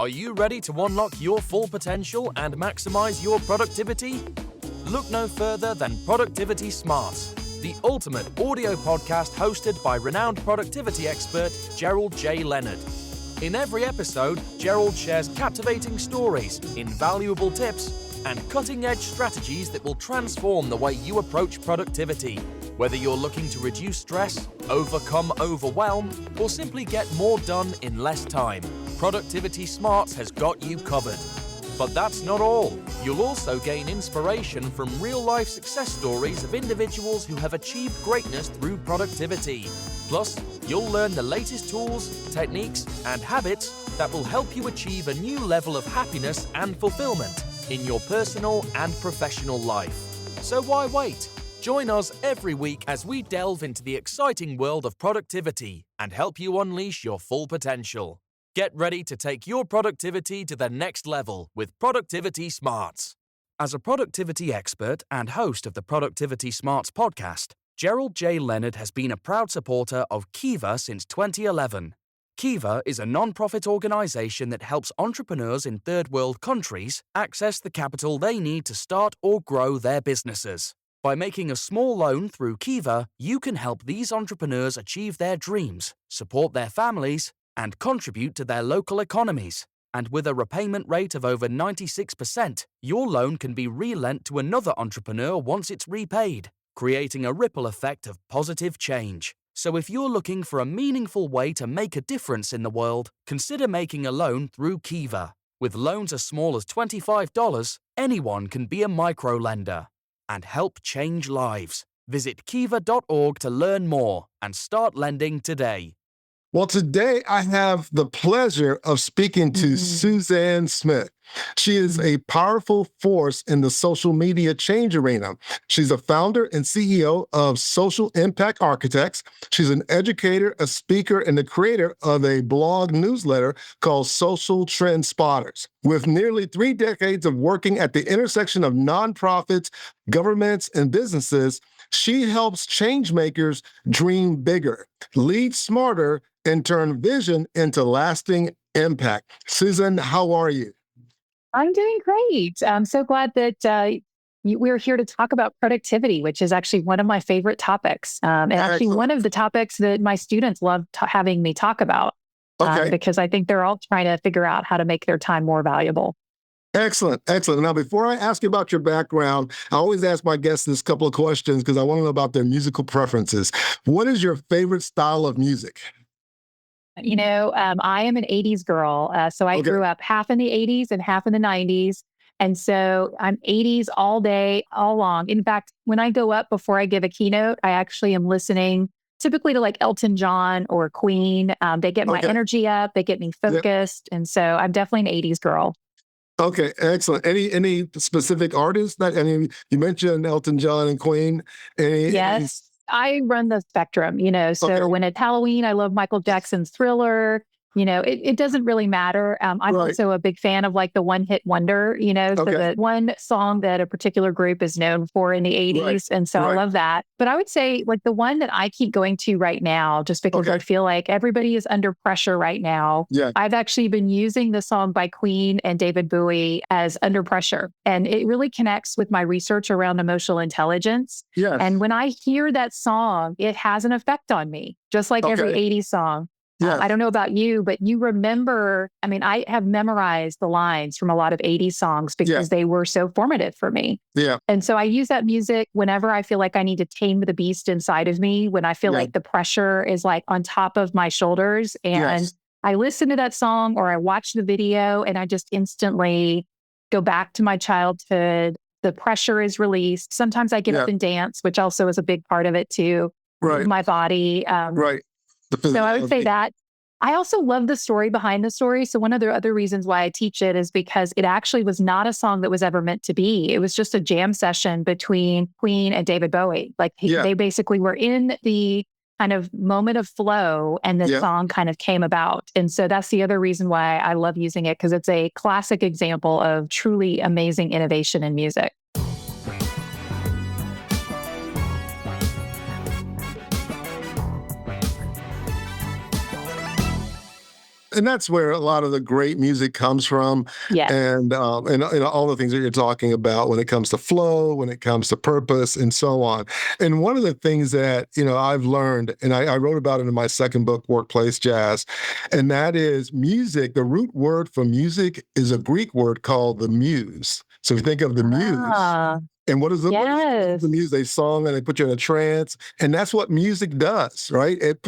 Are you ready to unlock your full potential and maximize your productivity? Look no further than Productivity Smarts, the ultimate audio podcast hosted by renowned productivity expert Gerald J. Leonard. In every episode, Gerald shares captivating stories, invaluable tips, and cutting-edge strategies that will transform the way you approach productivity. Whether you're looking to reduce stress, overcome overwhelm, or simply get more done in less time, Productivity Smarts has got you covered. But that's not all. You'll also gain inspiration from real-life success stories of individuals who have achieved greatness through productivity. Plus, you'll learn the latest tools, techniques, and habits that will help you achieve a new level of happiness and fulfillment in your personal and professional life. So why wait? Join us every week as we delve into the exciting world of productivity and help you unleash your full potential. Get ready to take your productivity to the next level with Productivity Smarts. As a productivity expert and host of the Productivity Smarts podcast, Gerald J. Leonard has been a proud supporter of Kiva since 2011. Kiva is a non-profit organization that helps entrepreneurs in third world countries access the capital they need to start or grow their businesses. By making a small loan through Kiva, you can help these entrepreneurs achieve their dreams, support their families, and contribute to their local economies. And with a repayment rate of over 96%, your loan can be re-lent to another entrepreneur once it's repaid, creating a ripple effect of positive change. So if you're looking for a meaningful way to make a difference in the world, consider making a loan through Kiva. With loans as small as $25, anyone can be a micro-lender and help change lives. Visit kiva.org to learn more and start lending today. Well, today I have the pleasure of speaking to Suzanne Smith. She is a powerful force in the social media change arena. She's a founder and CEO of Social Impact Architects. She's an educator, a speaker, and the creator of a blog newsletter called Social Trend Spotters. With nearly 3 decades of working at the intersection of nonprofits, governments, and businesses, she helps changemakers dream bigger, lead smarter, and turn vision into lasting impact. Susan, how are you? I'm doing great. I'm so glad that we're here to talk about productivity, which is actually one of my favorite topics. And actually one of the topics that my students love having me talk about, because I think they're all trying to figure out how to make their time more valuable. Excellent. Now, before I ask you about your background, I always ask my guests this couple of questions because I want to know about their musical preferences. What is your favorite style of music? I am an 80s girl. So I grew up half in the 80s and half in the 90s. And so I'm 80s all day, all long. In fact, when I go up before I give a keynote, I actually am listening typically to like Elton John or Queen. They get my energy up. They get me focused. And so I'm definitely an 80s girl. Okay, excellent. Any specific artists you mentioned Elton John and Queen? Yes. I run the spectrum, so when it's Halloween, I love Michael Jackson's Thriller. It doesn't really matter. I'm also a big fan of like the one hit wonder, so the one song that a particular group is known for in the 80s. And so I love that. But I would say like the one that I keep going to right now, just because I feel like everybody is under pressure right now. I've actually been using the song by Queen and David Bowie as Under Pressure. And it really connects with my research around emotional intelligence. And when I hear that song, it has an effect on me, just like every 80s song. I don't know about you, but you remember, I have memorized the lines from a lot of 80s songs because they were so formative for me. And so I use that music whenever I feel like I need to tame the beast inside of me, when I feel like the pressure is like on top of my shoulders. And I listen to that song or I watch the video and I just instantly go back to my childhood. The pressure is released. Sometimes I get up and dance, which also is a big part of it too. Move my body. So I would say that. I also love the story behind the story. So one of the other reasons why I teach it is because it actually was not a song that was ever meant to be. It was just a jam session between Queen and David Bowie. Like they basically were in the kind of moment of flow and the song kind of came about. And so that's the other reason why I love using it, because it's a classic example of truly amazing innovation in music. And that's where a lot of the great music comes from, Yes. and all the things that you're talking about when it comes to flow, when it comes to purpose, and so on. And one of the things that I've learned, and I wrote about it in my second book, Workplace Jazz, and that is music. The root word for music is a Greek word called the muse. So if you think of the muse. And what is the music? They song and they put you in a trance. And that's what music does, right? It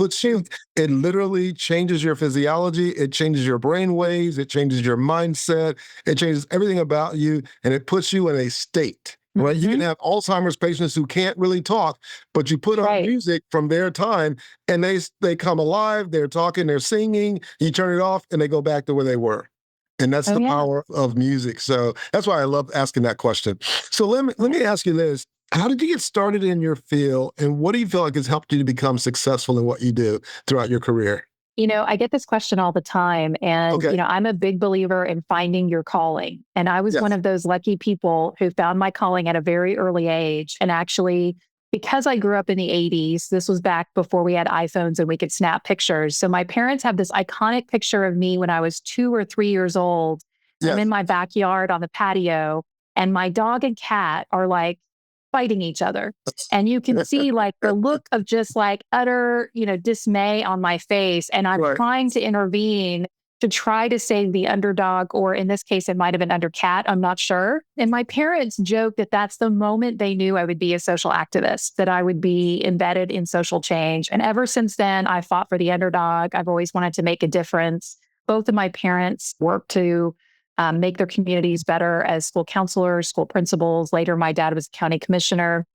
literally changes your physiology. It changes your brain waves. It changes your mindset. It changes everything about you. And it puts you in a state, right? You can have Alzheimer's patients who can't really talk, but you put on music from their time and they come alive. They're talking, they're singing. You turn it off and they go back to where they were. And that's the power of music. So that's why I love asking that question. So let me ask you this. How did you get started in your field, and what do you feel like has helped you to become successful in what you do throughout your career? I get this question all the time. And, I'm a big believer in finding your calling. And I was one of those lucky people who found my calling at a very early age. And actually, because I grew up in the 80s, this was back before we had iPhones and we could snap pictures. So my parents have this iconic picture of me when I was 2 or 3 years old. I'm in my backyard on the patio, and my dog and cat are like fighting each other. And you can see like the look of just like utter, dismay on my face. And I'm trying to intervene to try to save the underdog, or in this case, it might have been under cat. I'm not sure. And my parents joked that that's the moment they knew I would be a social activist, that I would be embedded in social change. And ever since then, I fought for the underdog. I've always wanted to make a difference. Both of my parents worked to make their communities better as school counselors, school principals. Later, my dad was a county commissioner.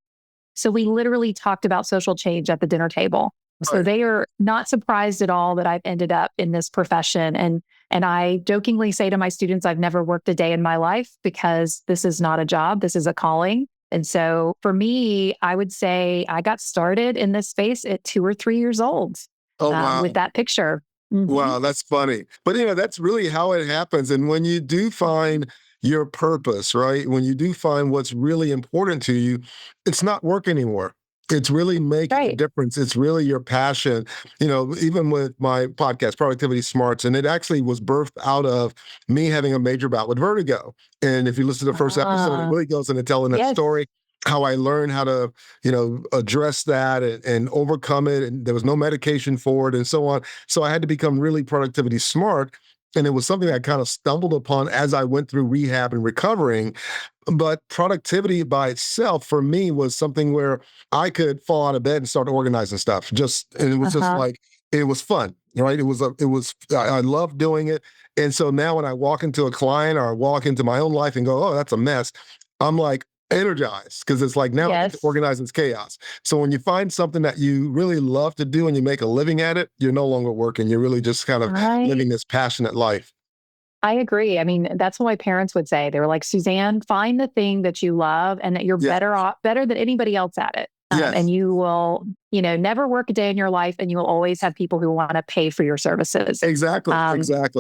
So we literally talked about social change at the dinner table. So they are not surprised at all that I've ended up in this profession. And I jokingly say to my students, I've never worked a day in my life because this is not a job. This is a calling. And so for me, I would say I got started in this space at 2 or 3 years old with that picture. Wow, that's funny. But that's really how it happens. And when you do find your purpose, right? When you do find what's really important to you, it's not work anymore. It's really making a difference. It's really your passion. Even with my podcast, Productivity Smarts, and it actually was birthed out of me having a major bout with vertigo. And if you listen to the first episode, it really goes into telling that story, how I learned how to, address that and overcome it. And there was no medication for it and so on. So I had to become really productivity smart. And it was something I kind of stumbled upon as I went through rehab and recovering. But productivity by itself for me was something where I could fall out of bed and start organizing stuff. And it was just like, it was fun, right? I loved doing it. And so now when I walk into a client or I walk into my own life and go, oh, that's a mess, I'm like, energized, because it's like now I get to organize its chaos. So when you find something that you really love to do and you make a living at it, you're no longer working. You're really just kind of living this passionate life. I agree. I mean, that's what my parents would say. They were like, Suzanne, find the thing that you love and that you're better than anybody else at it. And you will, never work a day in your life, and you will always have people who want to pay for your services. Exactly.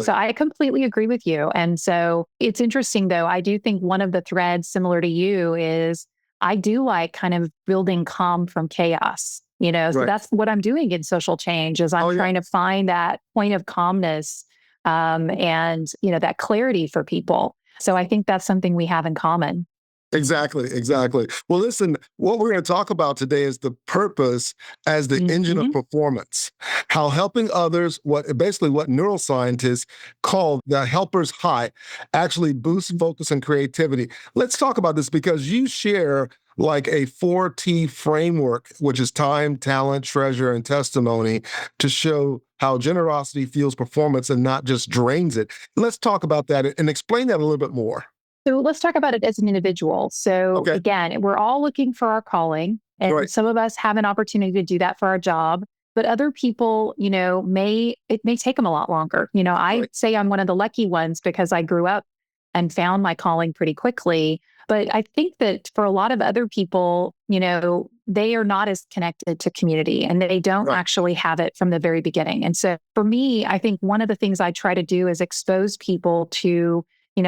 So I completely agree with you. And so it's interesting, though. I do think one of the threads similar to you is I do like kind of building calm from chaos. So that's what I'm doing in social change is I'm trying to find that point of calmness and, that clarity for people. So I think that's something we have in common. Exactly. Well, listen, what we're going to talk about today is the purpose as the engine of performance, how helping others, what neuroscientists call the helper's high, actually boosts focus and creativity. Let's talk about this because you share like a 4T framework, which is time, talent, treasure, and testimony, to show how generosity fuels performance and not just drains it. Let's talk about that and explain that a little bit more. So let's talk about it as an individual. So again, we're all looking for our calling, and some of us have an opportunity to do that for our job, but other people, it may take them a lot longer. I say I'm one of the lucky ones because I grew up and found my calling pretty quickly. But I think that for a lot of other people, they are not as connected to community and they don't actually have it from the very beginning. And so for me, I think one of the things I try to do is expose people to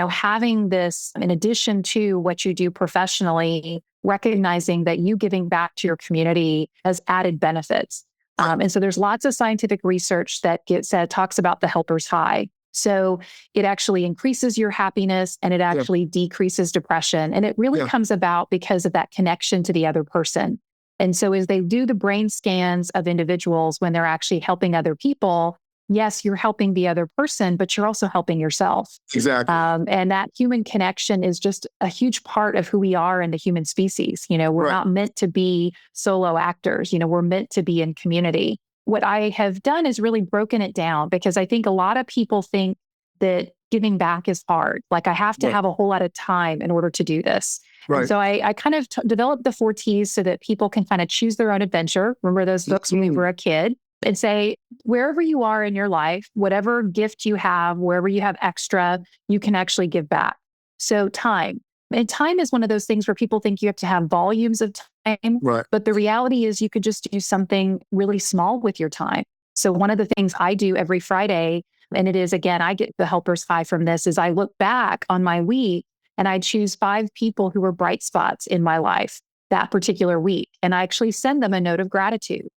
having this in addition to what you do professionally, recognizing that you giving back to your community has added benefits. And so there's lots of scientific research that talks about the helper's high. So it actually increases your happiness and it actually decreases depression. And it really comes about because of that connection to the other person. And so as they do the brain scans of individuals when they're actually helping other people, yes, you're helping the other person, but you're also helping yourself. Exactly. And that human connection is just a huge part of who we are in the human species. We're not meant to be solo actors. We're meant to be in community. What I have done is really broken it down because I think a lot of people think that giving back is hard. Like I have to have a whole lot of time in order to do this. And so I kind of developed the 4 T's so that people can kind of choose their own adventure. Remember those books when we were a kid? And say, wherever you are in your life, whatever gift you have, wherever you have extra, you can actually give back. So time. And time is one of those things where people think you have to have volumes of time. Right. But the reality is you could just do something really small with your time. So one of the things I do every Friday, and it is, again, I get the helper's high from this, is I look back on my week and I choose 5 people who were bright spots in my life that particular week. And I actually send them a note of gratitude.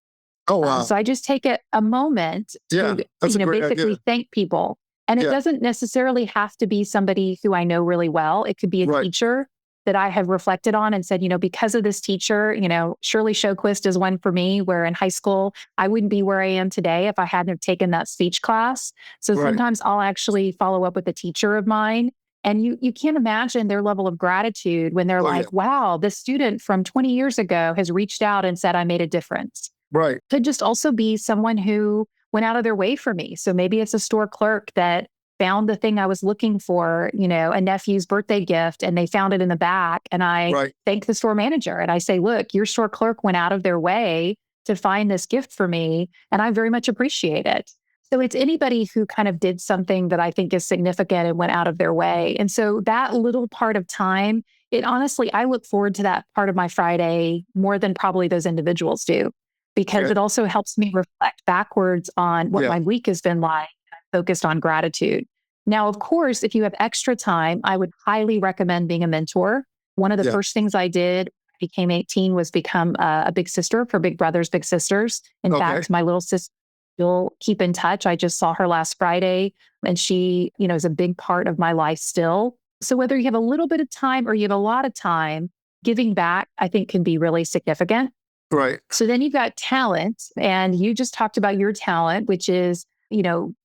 Oh, wow. So I just take a moment to basically thank people. And it doesn't necessarily have to be somebody who I know really well. It could be a teacher that I have reflected on and said, because of this teacher, Shirley Shoquist is one for me, where in high school, I wouldn't be where I am today if I hadn't have taken that speech class. So sometimes I'll actually follow up with a teacher of mine. And you can't imagine their level of gratitude when they're wow, this student from 20 years ago has reached out and said, I made a difference. Right. Could just also be someone who went out of their way for me. So maybe it's a store clerk that found the thing I was looking for, a nephew's birthday gift, and they found it in the back. And I thank the store manager and I say, look, your store clerk went out of their way to find this gift for me, and I very much appreciate it. So it's anybody who kind of did something that I think is significant and went out of their way. And so that little part of time, honestly, I look forward to that part of my Friday more than probably those individuals do, because it also helps me reflect backwards on what my week has been like, focused on gratitude. Now, of course, if you have extra time, I would highly recommend being a mentor. One of the first things I did when I became 18 was become a big sister for Big Brothers, Big Sisters. In fact, my little sister, you'll keep in touch. I just saw her last Friday, and she, is a big part of my life still. So whether you have a little bit of time or you have a lot of time, giving back, I think, can be really significant. Right. So then you've got talent, and you just talked about your talent, which is,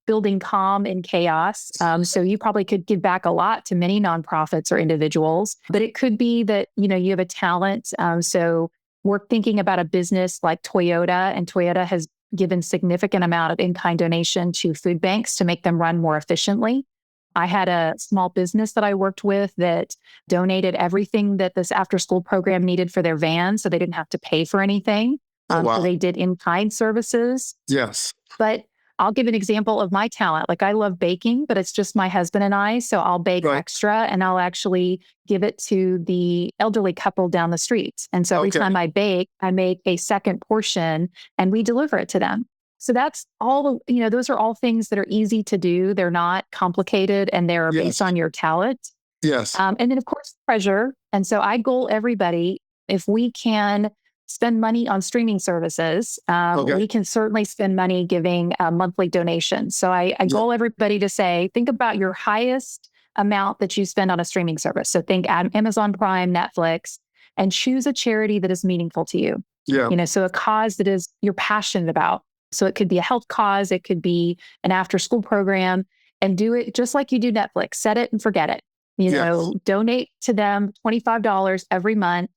building calm in chaos. So you probably could give back a lot to many nonprofits or individuals, but it could be that, you have a talent. So we're thinking about a business like Toyota, and Toyota has given significant amount of in-kind donation to food banks to make them run more efficiently. I had a small business that I worked with that donated everything that this after-school program needed for their van, so they didn't have to pay for anything. So they did in-kind services. Yes. But I'll give an example of my talent. Like I love baking, but it's just my husband and I. So I'll bake extra, and I'll actually give it to the elderly couple down the street. And so every time I bake, I make a second portion and we deliver it to them. So that's all, those are all things that are easy to do. They're not complicated, and they're based on your talent. Yes. And then of course, treasure. And so I goal everybody, if we can spend money on streaming services, we can certainly spend money giving monthly donations. So I goal everybody to say, think about your highest amount that you spend on a streaming service. So think Amazon Prime, Netflix, and choose a charity that is meaningful to you. Yeah. So a cause that is you're passionate about. So it could be a health cause, it could be an after-school program, and do it just like you do Netflix. Set it and forget it. Donate to them $25 every month.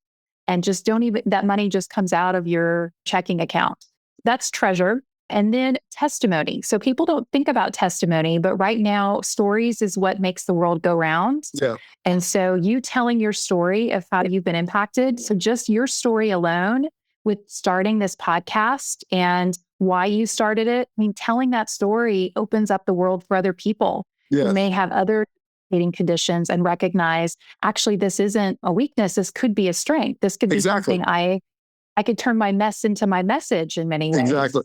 And just that money just comes out of your checking account. That's treasure. And then testimony. So people don't think about testimony, but right now, stories is what makes the world go round. Yeah. And so you telling your story of how you've been impacted. So just your story alone with starting this podcast and why you started it. Telling that story opens up the world for other people who may have other conditions, and recognize, actually, this isn't a weakness. This could be a strength. This could be something I could turn my mess into my message in many ways. Exactly.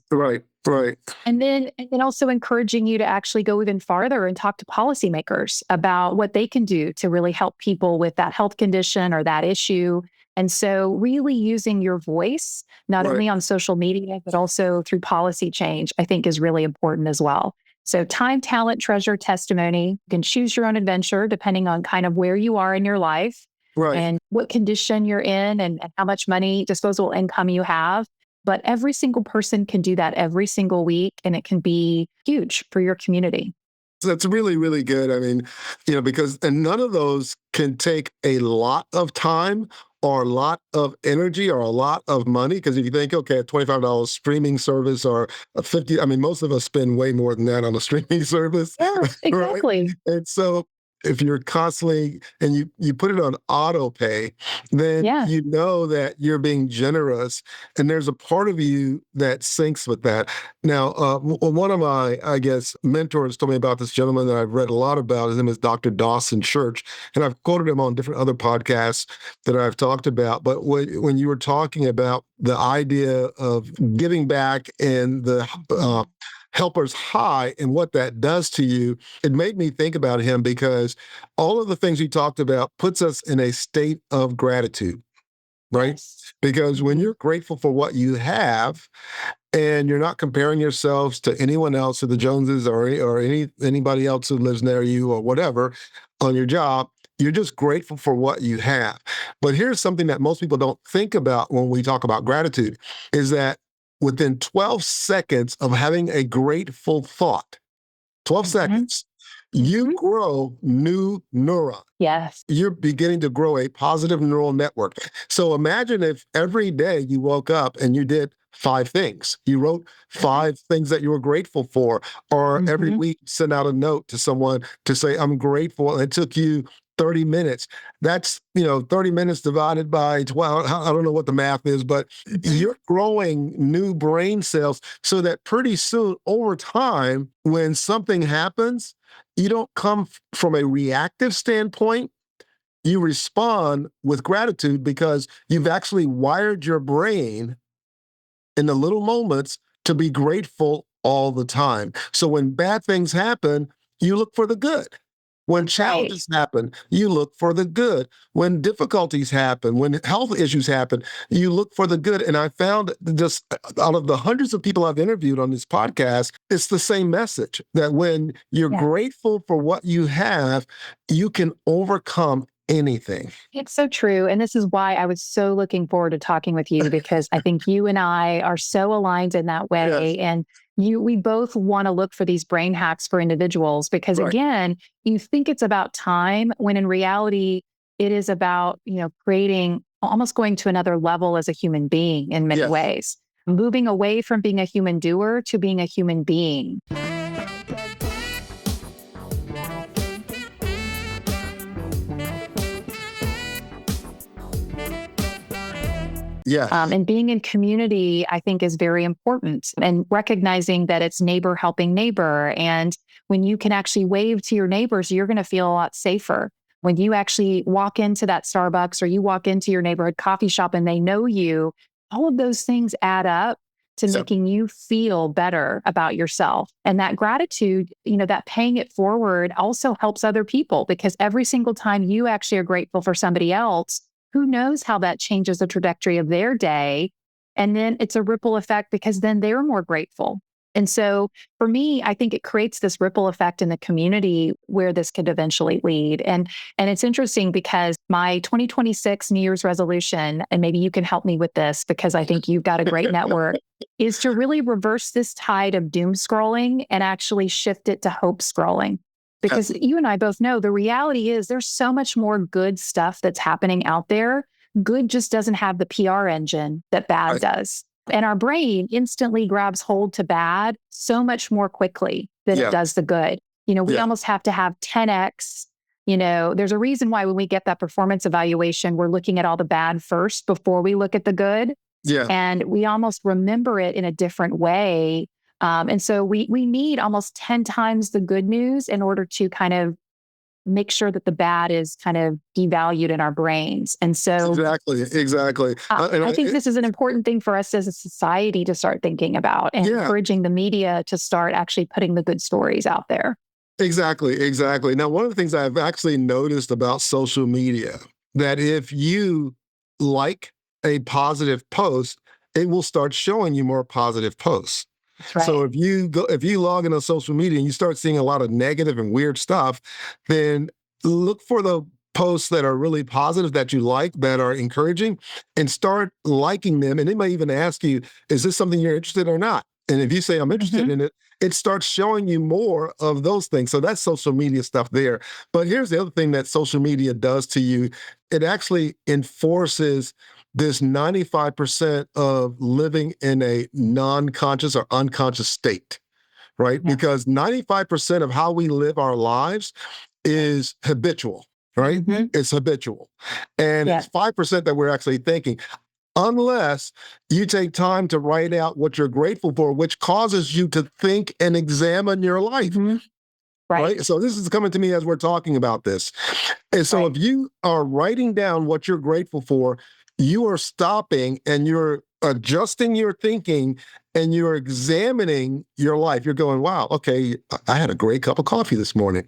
Right. And then also encouraging you to actually go even farther and talk to policymakers about what they can do to really help people with that health condition or that issue. And so really using your voice, not Right. only on social media, but also through policy change, I think is really important as well. So time, talent, treasure, testimony. You can choose your own adventure depending on kind of where you are in your life Right. and what condition you're in and how much money, disposable income you have. But every single person can do that every single week, and it can be huge for your community. So that's really, really good. I mean, because, and none of those can take a lot of time or a lot of energy or a lot of money. Because if you think, okay, a $25 streaming service or a 50, I mean, most of us spend way more than that on a streaming service. Yeah, Right? exactly. And so if you're constantly, and you put it on auto pay, then Yeah. you know that you're being generous. And there's a part of you that syncs with that. Now, one of my, I guess, mentors told me about this gentleman that I've read a lot about. His name is Dr. Dawson Church, and I've quoted him on different other podcasts that I've talked about. But when you were talking about the idea of giving back and the helper's high and what that does to you, it made me think about him because all of the things he talked about puts us in a state of gratitude, right? Yes. Because when you're grateful for what you have, and you're not comparing yourselves to anyone else or the Joneses or anybody else who lives near you or whatever on your job, you're just grateful for what you have. But here's something that most people don't think about when we talk about gratitude, is that within 12 seconds of having a grateful thought, 12 seconds, you grow new neurons. Yes. You're beginning to grow a positive neural network. So imagine if every day you woke up and you did 5 things. You wrote 5 things that you were grateful for, or every week send out a note to someone to say, I'm grateful. And it took you 30 minutes. That's, 30 minutes divided by 12. I don't know what the math is, but you're growing new brain cells so that pretty soon over time, when something happens, you don't come from a reactive standpoint. You respond with gratitude because you've actually wired your brain in the little moments to be grateful all the time. So when bad things happen, you look for the good. When challenges happen, you look for the good. When difficulties happen, when health issues happen, you look for the good. And I found just out of the hundreds of people I've interviewed on this podcast, it's the same message that when you're grateful for what you have, you can overcome anything. It's so true. And this is why I was so looking forward to talking with you, because I think you and I are so aligned in that way. Yes. And we both want to look for these brain hacks for individuals because again, you think it's about time when in reality, it is about, creating, almost going to another level as a human being in many ways, moving away from being a human doer to being a human being. And being in community, I think, is very important, and recognizing that it's neighbor helping neighbor. And when you can actually wave to your neighbors, you're going to feel a lot safer. When you actually walk into that Starbucks or you walk into your neighborhood coffee shop and they know you, all of those things add up to making you feel better about yourself. And that gratitude, that paying it forward also helps other people, because every single time you actually are grateful for somebody else, who knows how that changes the trajectory of their day. And then it's a ripple effect because then they're more grateful. And so for me, I think it creates this ripple effect in the community where this could eventually lead. And it's interesting because my 2026 New Year's resolution, and maybe you can help me with this because I think you've got a great network, is to really reverse this tide of doom scrolling and actually shift it to hope scrolling. Because you and I both know the reality is there's so much more good stuff that's happening out there. Good just doesn't have the PR engine that bad does. And our brain instantly grabs hold to bad so much more quickly than it does the good. We almost have to have 10x. There's a reason why when we get that performance evaluation, we're looking at all the bad first before we look at the good. And we almost remember it in a different way. And so we need almost 10 times the good news in order to kind of make sure that the bad is kind of devalued in our brains. And so Exactly. I think this is an important thing for us as a society to start thinking about, and encouraging the media to start actually putting the good stories out there. Exactly. Now, one of the things I've actually noticed about social media, that if you like a positive post, it will start showing you more positive posts. That's right. So if you log into social media and you start seeing a lot of negative and weird stuff, then look for the posts that are really positive that you like, that are encouraging, and start liking them. And it may even ask you, is this something you're interested in or not? And if you say, I'm interested in it, it starts showing you more of those things. So that's social media stuff there. But here's the other thing that social media does to you. It actually enforces this 95% of living in a non-conscious or unconscious state, right? Yeah. Because 95% of how we live our lives is habitual, right? It's habitual. And it's 5% that we're actually thinking, unless you take time to write out what you're grateful for, which causes you to think and examine your life. Right. So this is coming to me as we're talking about this. And so if you are writing down what you're grateful for, you are stopping and you're adjusting your thinking and you're examining your life. You're going, wow, okay, I had a great cup of coffee this morning.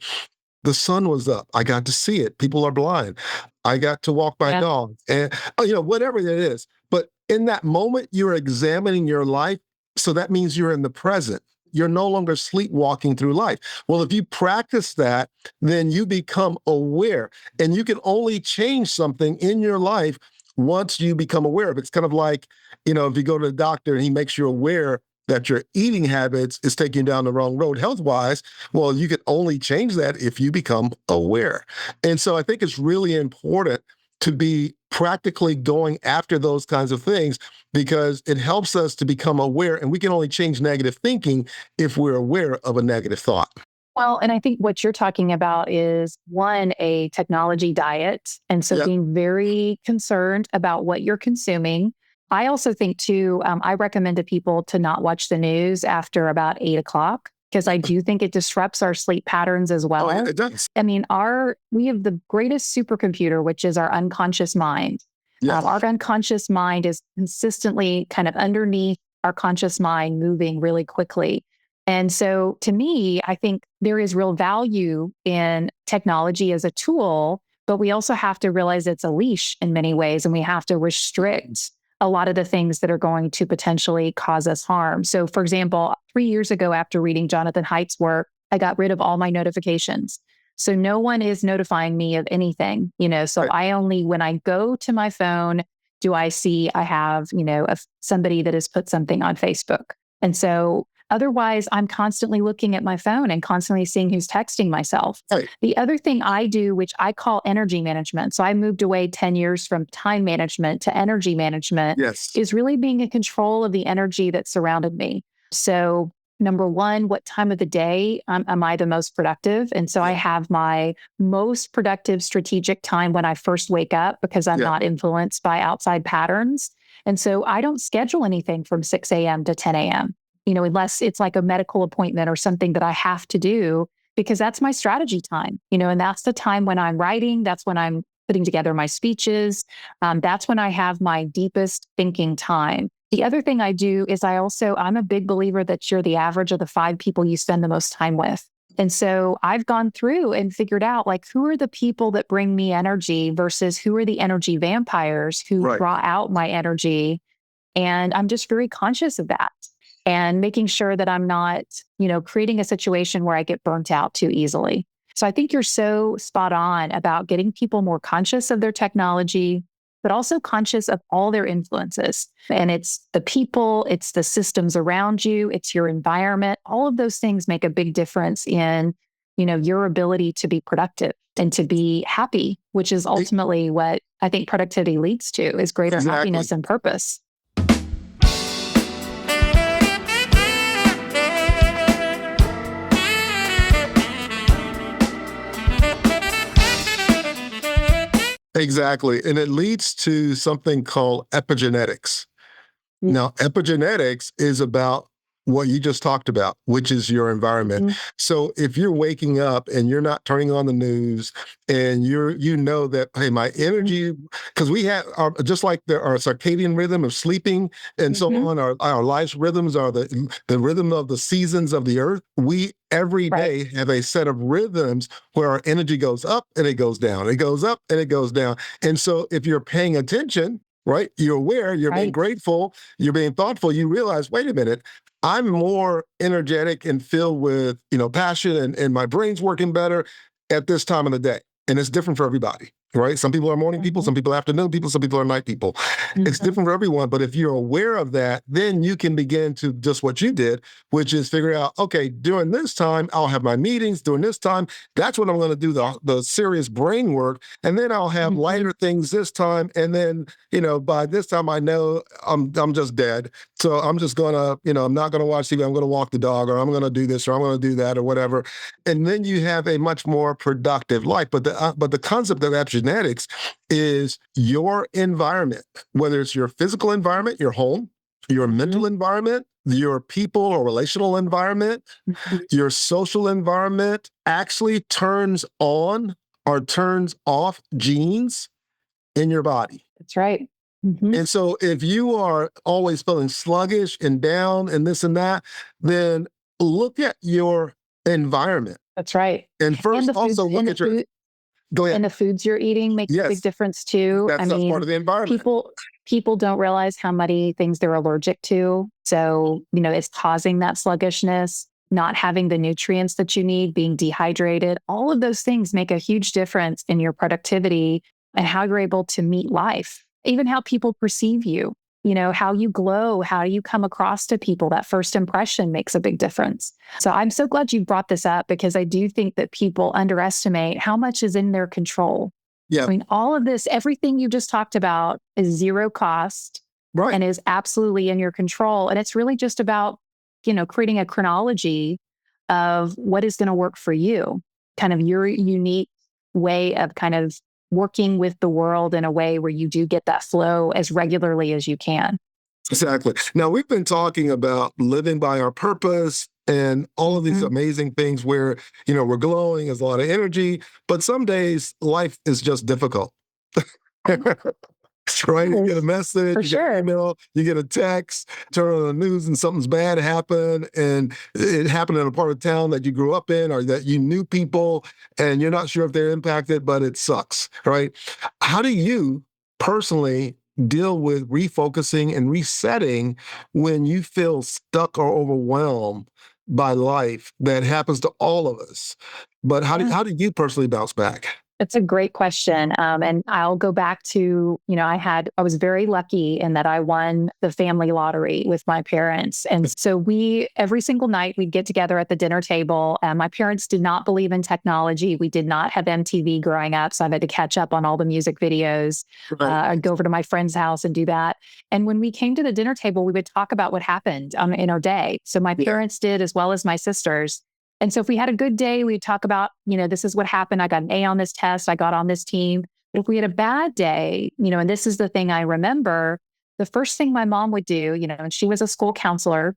The sun was up. I got to see it. People are blind. I got to walk my dog, and whatever it is. But in that moment, you're examining your life. So that means you're in the present. You're no longer sleepwalking through life. Well, if you practice that, then you become aware, and you can only change something in your life once you become aware of it. It's kind of like, if you go to the doctor and he makes you aware that your eating habits is taking you down the wrong road health-wise, well, you can only change that if you become aware. And so I think it's really important to be practically going after those kinds of things, because it helps us to become aware, and we can only change negative thinking if we're aware of a negative thought. Well, and I think what you're talking about is, one, a technology diet. And so being very concerned about what you're consuming. I also think too, I recommend to people to not watch the news after about 8 o'clock, because I do think it disrupts our sleep patterns as well. Oh, yeah, it does. I mean, we have the greatest supercomputer, which is our unconscious mind. Yes. Our unconscious mind is consistently kind of underneath our conscious mind, moving really quickly. And so to me, I think there is real value in technology as a tool, but we also have to realize it's a leash in many ways, and we have to restrict a lot of the things that are going to potentially cause us harm. So for example, 3 years ago, after reading Jonathan Haidt's work, I got rid of all my notifications. So no one is notifying me of anything, so I only, when I go to my phone, do I see I have, somebody that has put something on Facebook. And so otherwise, I'm constantly looking at my phone and constantly seeing who's texting myself. Right. The other thing I do, which I call energy management, so I moved away 10 years from time management to energy management, is really being in control of the energy that surrounded me. So number one, what time of the day am I the most productive? And so I have my most productive strategic time when I first wake up, because I'm not influenced by outside patterns. And so I don't schedule anything from 6 a.m. to 10 a.m. Unless it's like a medical appointment or something that I have to do, because that's my strategy time, and that's the time when I'm writing. That's when I'm putting together my speeches. That's when I have my deepest thinking time. The other thing I do is I'm a big believer that you're the average of the 5 people you spend the most time with. And so I've gone through and figured out, like, who are the people that bring me energy versus who are the energy vampires who draw out my energy. And I'm just very conscious of that, and making sure that I'm not, creating a situation where I get burnt out too easily. So I think you're so spot on about getting people more conscious of their technology, but also conscious of all their influences. And it's the people, it's the systems around you, it's your environment. All of those things make a big difference in, your ability to be productive and to be happy, which is ultimately what I think productivity leads to, is greater happiness and purpose. Exactly. And it leads to something called epigenetics. Now, epigenetics is about what you just talked about, which is your environment. Mhm. So if you're waking up and you're not turning on the news and you know that, hey, my energy, because we have just like our circadian rhythm of sleeping and so Mhm. on, our life's rhythms are the rhythm of the seasons of the earth. We every Right. day have a set of rhythms where our energy goes up and it goes down. It goes up and it goes down. And so if you're paying attention, right, you're aware, you're being Right. grateful, you're being thoughtful, you realize, wait a minute, I'm more energetic and filled with, passion and my brain's working better at this time of the day. And it's different for everybody, right? Some people are morning people, Mhm. some people are afternoon people, some people are night people. It's Mhm. different for everyone. But if you're aware of that, then you can begin to just what you did, which is figure out, okay, during this time, I'll have my meetings. During this time, that's when I'm going to do the serious brain work. And then I'll have Mhm. lighter things this time. And then, by this time I know I'm just dead. So I'm just gonna, I'm not gonna watch TV. I'm gonna walk the dog, or I'm gonna do this, or I'm gonna do that, or whatever. And then you have a much more productive life. But the concept of epigenetics is your environment, whether it's your physical environment, your home, your mental Mhm. environment, your people or relational environment, Mhm. your social environment actually turns on or turns off genes in your body. That's right. Mhm. And so if you are always feeling sluggish and down and this and that, then look at your environment. That's right. And And first the also foods look at your, go ahead. and the foods you're eating makes a big Yes, difference too. I that's part mean, of the environment. people don't realize how many things they're allergic to. So, it's causing that sluggishness, not having the nutrients that you need, being dehydrated. All of those things make a huge difference in your productivity and how you're able to meet life, even how people perceive you. How you glow, how you come across to people. That first impression makes a big difference. So I'm so glad you brought this up because I do think that people underestimate how much is in their control. Yeah, I mean, all of this, everything you just talked about is zero cost right. and is absolutely in your control. And it's really just about, creating a chronology of what is going to work for you, kind of your unique way of kind of working with the world in a way where you do get that flow as regularly as you can. Exactly. Now, we've been talking about living by our purpose and all of these Mhm. amazing things where, we're glowing, there's a lot of energy, but some days life is just difficult. Right? You get a Yes, message, for you get an sure. email, you get a text, turn on the news and something's bad happened. And it happened in a part of town that you grew up in or that you knew people and you're not sure if they're impacted, but it sucks, right? How do you personally deal with refocusing and resetting when you feel stuck or overwhelmed by life that happens to all of us? But Yeah. how do you personally bounce back? It's a great question. And I'll go back to, I was very lucky in that I won the family lottery with my parents. And so every single night we'd get together at the dinner table. And my parents did not believe in technology. We did not have MTV growing up. So I had to catch up on all the music videos. Right. I'd go over to my friend's house and do that. And when we came to the dinner table, we would talk about what happened in our day. So my parents did, as well as my sisters. And so if we had a good day, we'd talk about, this is what happened. I got an A on this test. I got on this team. But if we had a bad day, and this is the thing I remember, the first thing my mom would do, and she was a school counselor.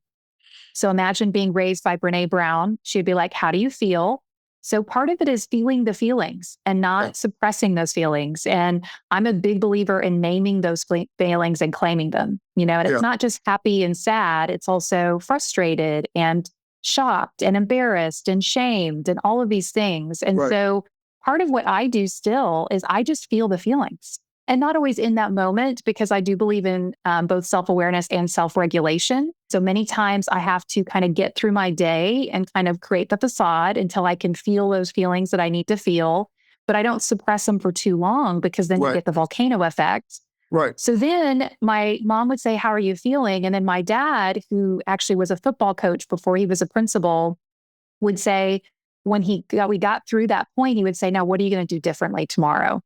So imagine being raised by Brene Brown. She'd be like, how do you feel? So part of it is feeling the feelings and not suppressing those feelings. And I'm a big believer in naming those feelings and claiming them, and Yeah. it's not just happy and sad. It's also frustrated and shocked and embarrassed and shamed and all of these things. And Right. so part of what I do still is I just feel the feelings and not always in that moment because I do believe in both self-awareness and self-regulation. So many times I have to kind of get through my day and kind of create the facade until I can feel those feelings that I need to feel, but I don't suppress them for too long because then you Right. get the volcano effect. Right. So then my mom would say, how are you feeling? And then my dad, who actually was a football coach before he was a principal, would say, when we got through that point, he would say, now, what are you going to do differently tomorrow?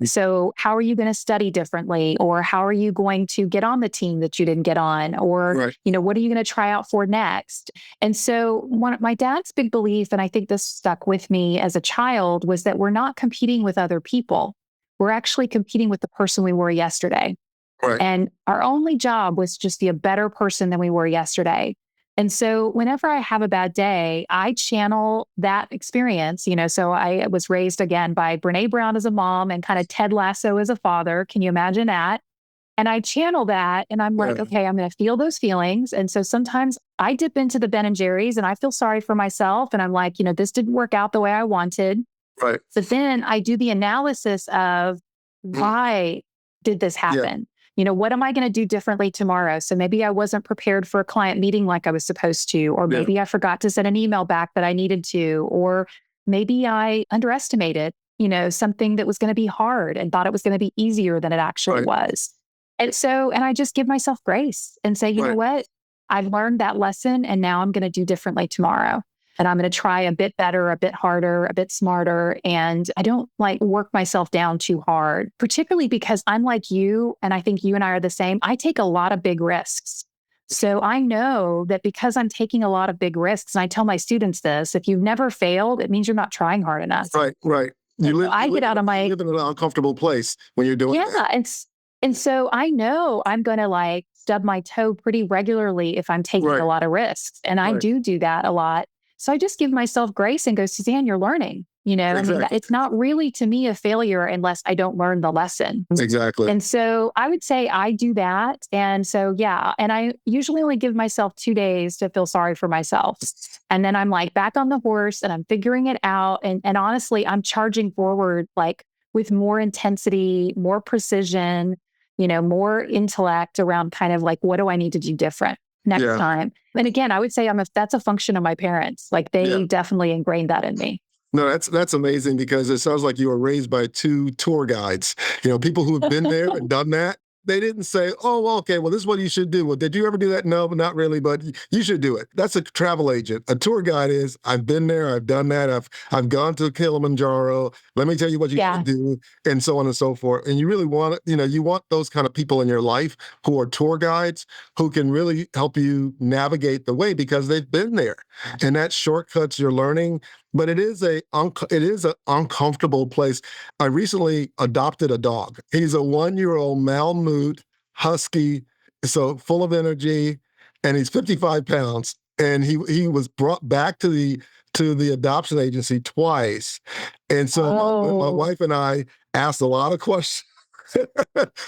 So how are you going to study differently? Or how are you going to get on the team that you didn't get on? Or, Right. what are you going to try out for next? And so my dad's big belief, and I think this stuck with me as a child, was that we're not competing with other people. We're actually competing with the person we were yesterday. Right. And our only job was just be a better person than we were yesterday. And so whenever I have a bad day, I channel that experience, so I was raised again by Brene Brown as a mom and kind of Ted Lasso as a father. Can you imagine that? And I channel that and I'm like, okay, I'm going to feel those feelings. And so sometimes I dip into the Ben and Jerry's and I feel sorry for myself. And I'm like, this didn't work out the way I wanted. Right. But then I do the analysis of why did this happen? What am I going to do differently tomorrow? So maybe I wasn't prepared for a client meeting like I was supposed to, or maybe I forgot to send an email back that I needed to, or maybe I underestimated, something that was going to be hard and thought it was going to be easier than it actually was. And I just give myself grace and say, you know what? I've learned that lesson and now I'm going to do differently tomorrow. And I'm going to try a bit better, a bit harder, a bit smarter. And I don't work myself down too hard, particularly because I'm like you, and I think you and I are the same. I take a lot of big risks. So I know that because I'm taking a lot of big risks, and I tell my students this, if you've never failed, it means you're not trying hard enough. Right. You live in an uncomfortable place when you're doing that. And so I know I'm going to stub my toe pretty regularly if I'm taking a lot of risks. And I do that a lot. So I just give myself grace and go, Suzanne, you're learning. It's not really to me a failure unless I don't learn the lesson. Exactly. And so I would say I do that. And so, and I usually only give myself 2 days to feel sorry for myself. And then I'm back on the horse and I'm figuring it out. And honestly, I'm charging forward with more intensity, more precision, more intellect around kind of what do I need to do different next time? And again, I would say that's a function of my parents. They definitely ingrained that in me. No, that's amazing because it sounds like you were raised by 2 tour guides, people who have been there and done that. They didn't say, oh, well, okay, well, this is what you should do. Well, did you ever do that? No, but not really, but you should do it. That's a travel agent. A tour guide is, I've been there, I've done that, I've gone to Kilimanjaro. Let me tell you what you can do, and so on and so forth. And you really want, you want those kind of people in your life who are tour guides who can really help you navigate the way because they've been there. And that shortcuts your learning. But it is an uncomfortable place. I recently adopted a dog. He's a 1-year-old Malamute husky, so full of energy, and he's 55 pounds. And he was brought back to the adoption agency twice. And so my wife and I asked a lot of questions.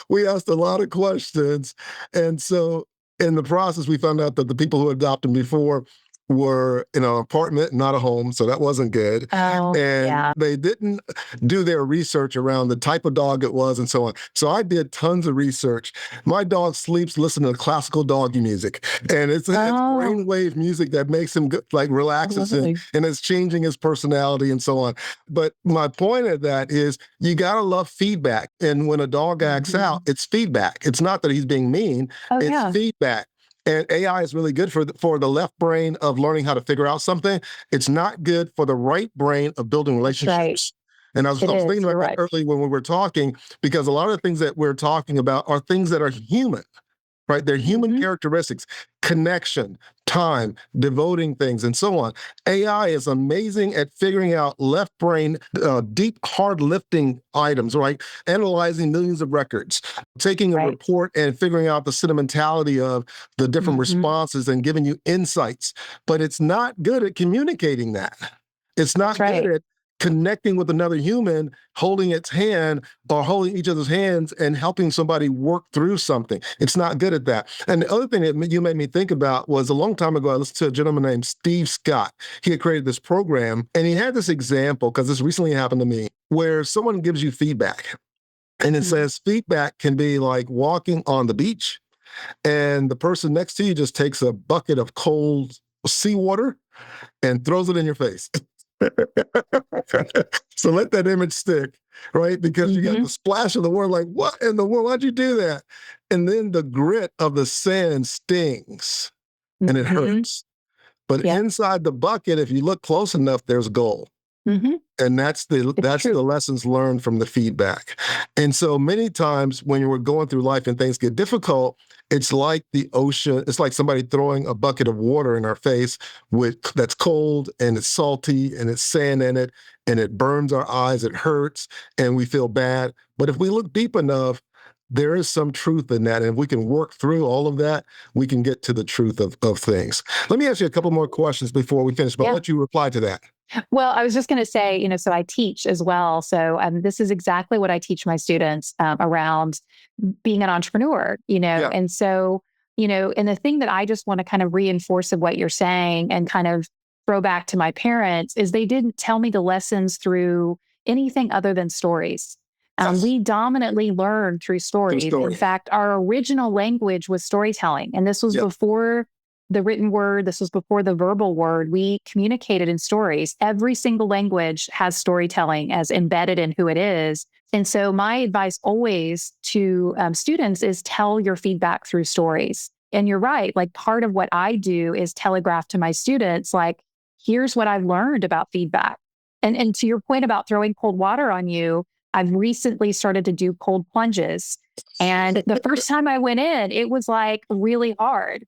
We asked a lot of questions. And so in the process, we found out that the people who adopted him before were in an apartment, not a home, so that wasn't good. They didn't do their research around the type of dog it was and so on. So I did tons of research. My dog sleeps listening to classical doggy music, and it's brainwave music that makes him relaxes him, and it's changing his personality and so on. But my point of that is you gotta love feedback, and when a dog acts out, it's feedback. It's not that he's being mean, it's feedback. And AI is really good for the left brain of learning how to figure out something. It's not good for the right brain of building relationships. And I was thinking about that earlier when we were talking, because a lot of the things that we're talking about are things that are human, right? They're human characteristics, connection, time, devoting things, and so on. AI is amazing at figuring out left brain, deep, hard lifting items, right? Analyzing millions of records, taking a report and figuring out the sentimentality of the different responses and giving you insights. But it's not good at communicating that. It's not good at connecting with another human, holding its hand or holding each other's hands and helping somebody work through something. It's not good at that. And the other thing that you made me think about was a long time ago, I listened to a gentleman named Steve Scott. He had created this program, and he had this example, because this recently happened to me, where someone gives you feedback. And it says feedback can be like walking on the beach, and the person next to you just takes a bucket of cold seawater and throws it in your face. So let that image stick, right? Because you got the splash of the water, like, what in the world? Why'd you do that? And then the grit of the sand stings and it hurts. But inside the bucket, if you look close enough, there's gold. And that's the lessons learned from the feedback. And so many times when we're going through life and things get difficult, it's like the ocean. It's like somebody throwing a bucket of water in our face that's cold and it's salty and it's sand in it and it burns our eyes. It hurts and we feel bad. But if we look deep enough, there is some truth in that. And if we can work through all of that, we can get to the truth of things. Let me ask you a couple more questions before we finish, but I'll let you reply to that. Well, I was just going to say, so I teach as well. So this is exactly what I teach my students around being an entrepreneur, and so, and the thing that I just want to kind of reinforce of what you're saying and kind of throw back to my parents is they didn't tell me the lessons through anything other than stories. We dominantly learned through stories. In fact, our original language was storytelling, and this was before the written word. This was before the verbal word. We communicated in stories. Every single language has storytelling as embedded in who it is. And so my advice always to students is tell your feedback through stories. And you're right. Like part of what I do is telegraph to my students, like, here's what I've learned about feedback. And to your point about throwing cold water on you, I've recently started to do cold plunges. And the first time I went in, it was like really hard.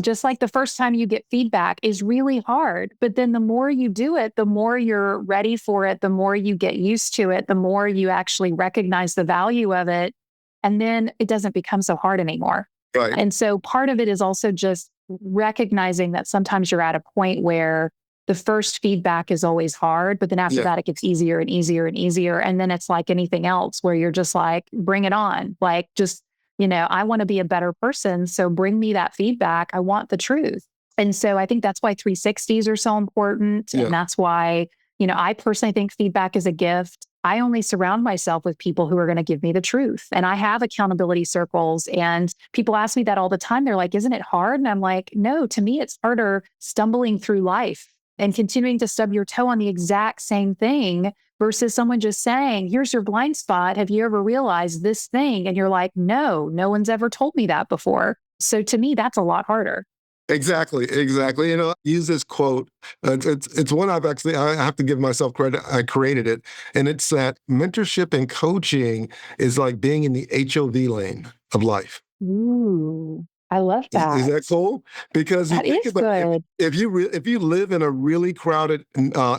Just like the first time you get feedback is really hard. But then the more you do it, the more you're ready for it, the more you get used to it, the more you actually recognize the value of it. And then it doesn't become so hard anymore. Right. And so part of it is also just recognizing that sometimes you're at a point where the first feedback is always hard, but then after that, it gets easier and easier and easier. And then it's like anything else where you're just like, bring it on. Like, just, I want to be a better person. So bring me that feedback. I want the truth. And so I think that's why 360s are so important. And that's why, I personally think feedback is a gift. I only surround myself with people who are going to give me the truth. And I have accountability circles, and people ask me that all the time. They're like, isn't it hard? And I'm like, no, to me, it's harder stumbling through life and continuing to stub your toe on the exact same thing versus someone just saying, here's your blind spot. Have you ever realized this thing? And you're like, no one's ever told me that before. So to me, that's a lot harder. Exactly. I use this quote. It's one I have to give myself credit. I created it. And it's that mentorship and coaching is like being in the HOV lane of life. Ooh, I love that. Is that cool? Because that is good. If you live in a really crowded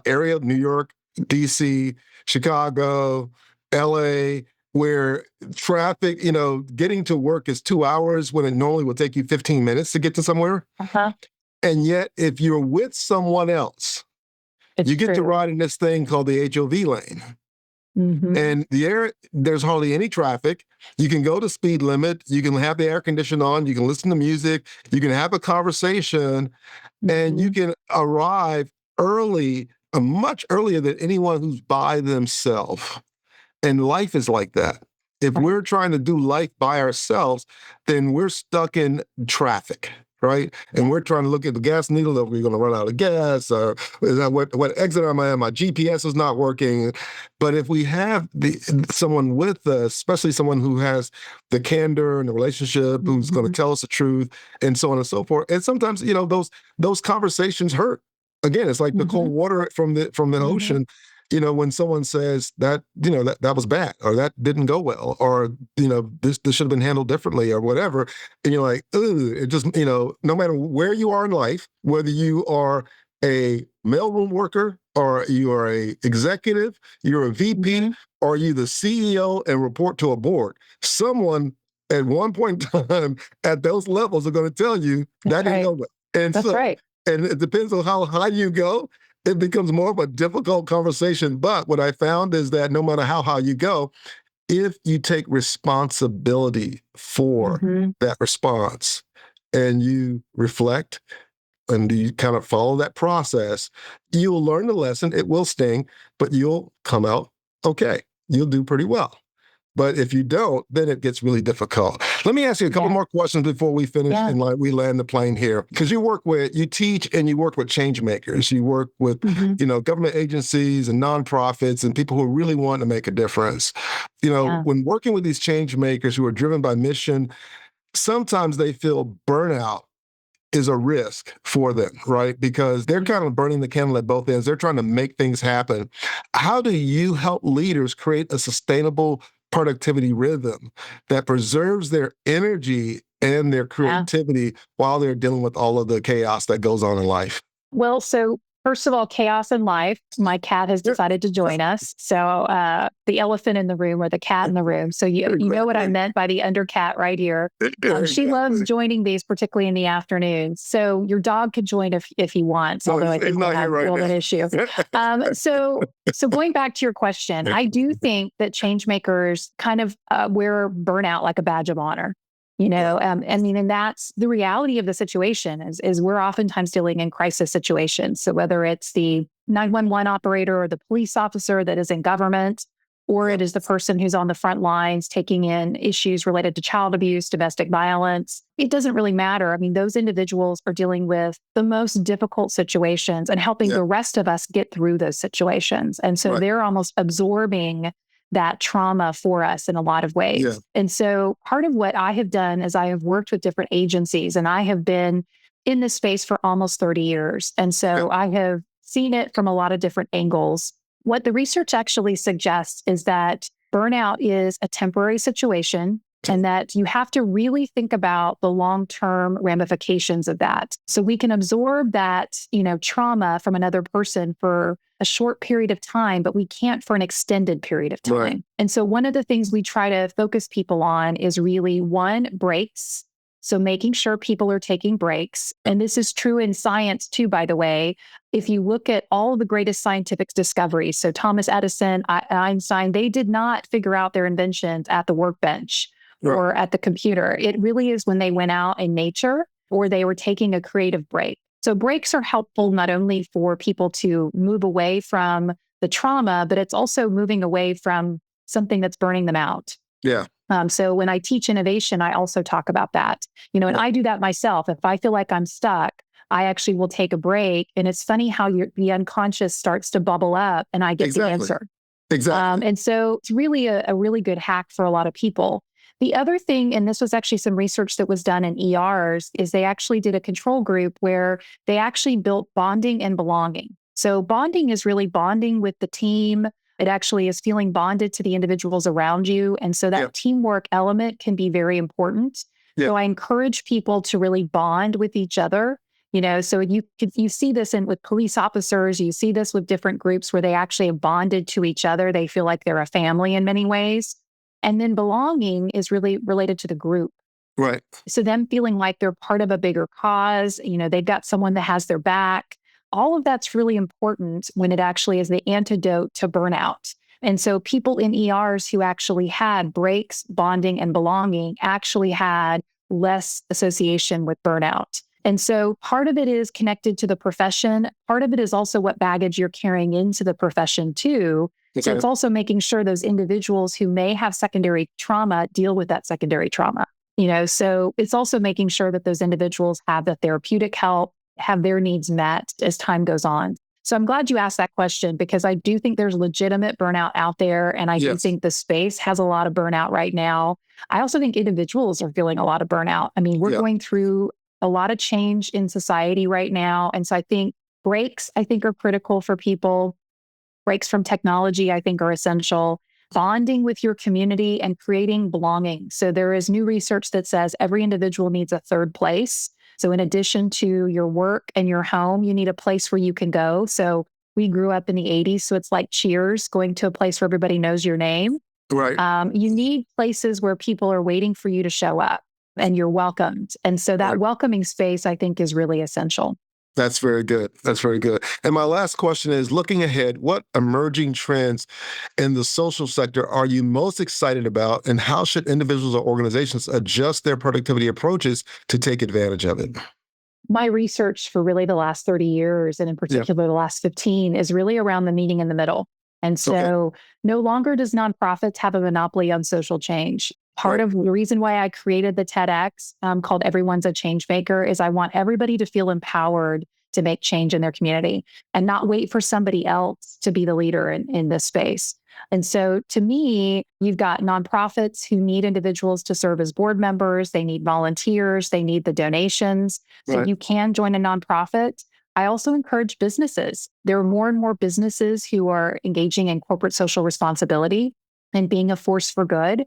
area of New York, DC, Chicago, LA, where traffic, getting to work is 2 hours when it normally would take you 15 minutes to get to somewhere. And yet, if you're with someone else, you get to ride in this thing called the HOV lane. And there's hardly any traffic. You can go to speed limit. You can have the air conditioning on. You can listen to music. You can have a conversation, and you can arrive early, much earlier than anyone who's by themselves. And life is like that. If we're trying to do life by ourselves, then we're stuck in traffic, right? And we're trying to look at the gas needle, are we going to run out of gas? Or is that what exit am I in? My GPS is not working. But if we have someone with us, especially someone who has the candor and the relationship, who's going to tell us the truth, and so on and so forth. And sometimes, those conversations hurt. Again, it's like the cold water from the ocean. When someone says that, that was bad, or that didn't go well, or, this should have been handled differently, or whatever. And you're like, ooh, it just, no matter where you are in life, whether you are a mailroom worker, or you are a executive, you're a VP, or you the CEO and report to a board, someone at one point in time at those levels are going to tell you that didn't go well. And and it depends on how high you go. It becomes more of a difficult conversation. But what I found is that no matter how high you go, if you take responsibility for that response and you reflect and you kind of follow that process, you'll learn the lesson. It will sting, but you'll come out okay. You'll do pretty well. But if you don't, then it gets really difficult. Let me ask you a couple more questions before we finish and we land the plane here. Because you teach and you work with changemakers. You work with, government agencies and nonprofits and people who really want to make a difference. When working with these changemakers who are driven by mission, sometimes they feel burnout is a risk for them, right? Because they're kind of burning the candle at both ends. They're trying to make things happen. How do you help leaders create a sustainable productivity rhythm that preserves their energy and their creativity while they're dealing with all of the chaos that goes on in life? Well, so First of all, chaos in life. My cat has decided to join us. So the elephant in the room or the cat in the room. So you know what I meant by the under cat right here. She loves joining these, particularly in the afternoons. So your dog could join if he wants, although I think we'll have an issue. So going back to your question, I do think that change makers kind of wear burnout like a badge of honor. And that's the reality of the situation is we're oftentimes dealing in crisis situations. So whether it's the 911 operator or the police officer that is in government, or it is the person who's on the front lines taking in issues related to child abuse, domestic violence, it doesn't really matter. I mean, those individuals are dealing with the most difficult situations and helping the rest of us get through those situations. And so they're almost absorbing that trauma for us in a lot of ways. Yeah. And so part of what I have done is I have worked with different agencies, and I have been in this space for almost 30 years. And so I have seen it from a lot of different angles. What the research actually suggests is that burnout is a temporary situation, and that you have to really think about the long-term ramifications of that. So we can absorb that, trauma from another person for a short period of time, but we can't for an extended period of time. Right. And so one of the things we try to focus people on is really breaks. So making sure people are taking breaks. And this is true in science too, by the way. If you look at all of the greatest scientific discoveries, so Thomas Edison, Einstein, they did not figure out their inventions at the workbench or at the computer. It really is when they went out in nature or they were taking a creative break. So breaks are helpful not only for people to move away from the trauma, but it's also moving away from something that's burning them out. Yeah. So when I teach innovation, I also talk about that, and I do that myself. If I feel like I'm stuck, I actually will take a break. And it's funny how the unconscious starts to bubble up and I get the answer. Exactly. And so it's really a really good hack for a lot of people. The other thing, and this was actually some research that was done in ERs, is they actually did a control group where they actually built bonding and belonging. So bonding is really bonding with the team. It actually is feeling bonded to the individuals around you. And so that teamwork element can be very important. So I encourage people to really bond with each other. So you see this with police officers, you see this with different groups where they actually have bonded to each other. They feel like they're a family in many ways. And then belonging is really related to the group. Right. So them feeling like they're part of a bigger cause, they've got someone that has their back. All of that's really important when it actually is the antidote to burnout. And so people in ERs who actually had breaks, bonding, and belonging actually had less association with burnout. And so part of it is connected to the profession. Part of it is also what baggage you're carrying into the profession too. Okay. So it's also making sure those individuals who may have secondary trauma deal with that secondary trauma. So it's also making sure that those individuals have the therapeutic help, have their needs met as time goes on. So I'm glad you asked that question because I do think there's legitimate burnout out there. And I do think the space has a lot of burnout right now. I also think individuals are feeling a lot of burnout. I mean, we're going through a lot of change in society right now. And so I think breaks, are critical for people. Breaks from technology, I think, are essential. Bonding with your community and creating belonging. So there is new research that says every individual needs a third place. So in addition to your work and your home, you need a place where you can go. So we grew up in the 80s, so it's like Cheers, going to a place where everybody knows your name. Right. You need places where people are waiting for you to show up and you're welcomed. And so that welcoming space, I think, is really essential. That's very good. That's very good. And my last question is, looking ahead, what emerging trends in the social sector are you most excited about, and how should individuals or organizations adjust their productivity approaches to take advantage of it? My research for really the last 30 years, and in particular the last 15, is really around the meeting in the middle. And so no longer does nonprofits have a monopoly on social change. Part of the reason why I created the TEDx called Everyone's a Changemaker is I want everybody to feel empowered to make change in their community and not wait for somebody else to be the leader in this space. And so to me, you've got nonprofits who need individuals to serve as board members. They need volunteers. They need the donations. So you can join a nonprofit. I also encourage businesses. There are more and more businesses who are engaging in corporate social responsibility and being a force for good.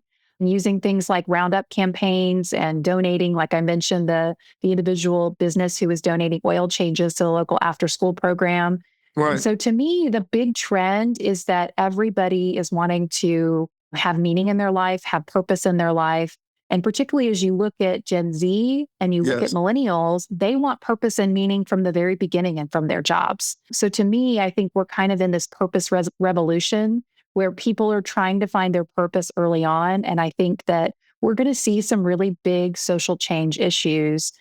using things like roundup campaigns and donating, like I mentioned, the individual business who was donating oil changes to the local after school program. Right. And so to me, the big trend is that everybody is wanting to have meaning in their life, have purpose in their life. And particularly as you look at Gen Z and you look at millennials, they want purpose and meaning from the very beginning and from their jobs. So to me, I think we're kind of in this purpose revolution where people are trying to find their purpose early on. And I think that we're going to see some really big social change issues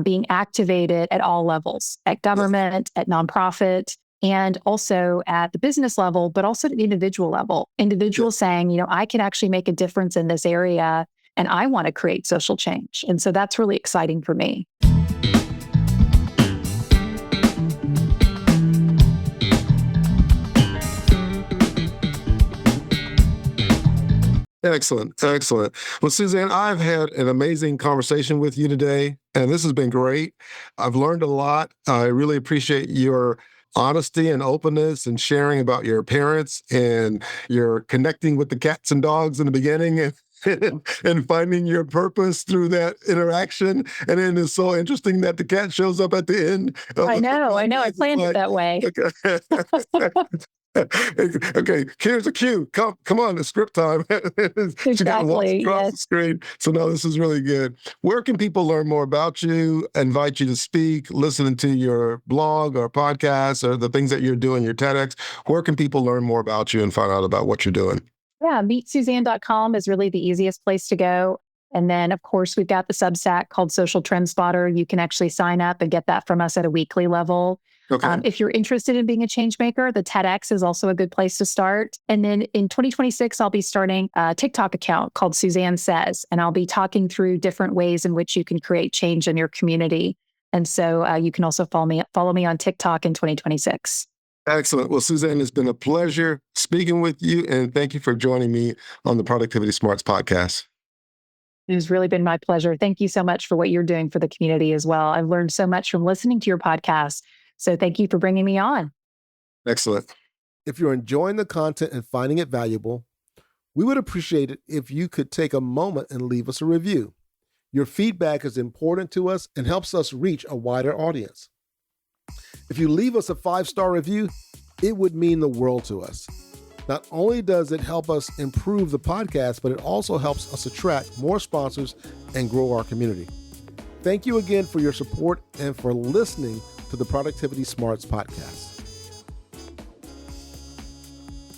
being activated at all levels, at government, at nonprofit, and also at the business level, but also at the individual level. Individuals saying, I can actually make a difference in this area and I want to create social change. And so that's really exciting for me. Excellent. Excellent. Well, Suzanne, I've had an amazing conversation with you today, and this has been great. I've learned a lot. I really appreciate your honesty and openness and sharing about your parents and your connecting with the cats and dogs in the beginning and finding your purpose through that interaction. And then it's so interesting that the cat shows up at the end. I know. I planned it that way. Okay, here's a cue. Come on, it's script time. She got walks across the screen. So no, this is really good. Where can people learn more about you, invite you to speak, listen to your blog or podcast or the things that you're doing, your TEDx? Where can people learn more about you and find out about what you're doing? Yeah, meetsuzanne.com is really the easiest place to go. And then, of course, we've got the Substack called Social Trend Spotter. You can actually sign up and get that from us at a weekly level. Okay. If you're interested in being a change maker, the TEDx is also a good place to start. And then in 2026, I'll be starting a TikTok account called Suzanne Says, and I'll be talking through different ways in which you can create change in your community. And so you can also follow me on TikTok in 2026. Excellent. Well, Suzanne, it's been a pleasure speaking with you, and thank you for joining me on the Productivity Smarts podcast. It has really been my pleasure. Thank you so much for what you're doing for the community as well. I've learned so much from listening to your podcast. So thank you for bringing me on. Excellent. If you're enjoying the content and finding it valuable, we would appreciate it if you could take a moment and leave us a review. Your feedback is important to us and helps us reach a wider audience. If you leave us a 5-star review, it would mean the world to us. Not only does it help us improve the podcast, but it also helps us attract more sponsors and grow our community. Thank you again for your support and for listening to the Productivity Smarts podcast.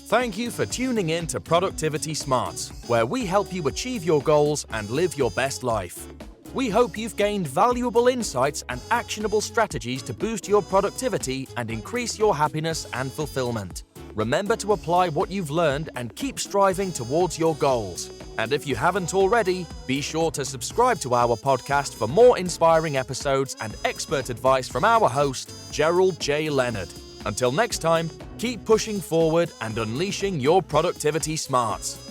Thank you for tuning in to Productivity Smarts, where we help you achieve your goals and live your best life. We hope you've gained valuable insights and actionable strategies to boost your productivity and increase your happiness and fulfillment. Remember to apply what you've learned and keep striving towards your goals. And if you haven't already, be sure to subscribe to our podcast for more inspiring episodes and expert advice from our host, Gerald J. Leonard. Until next time, keep pushing forward and unleashing your productivity smarts.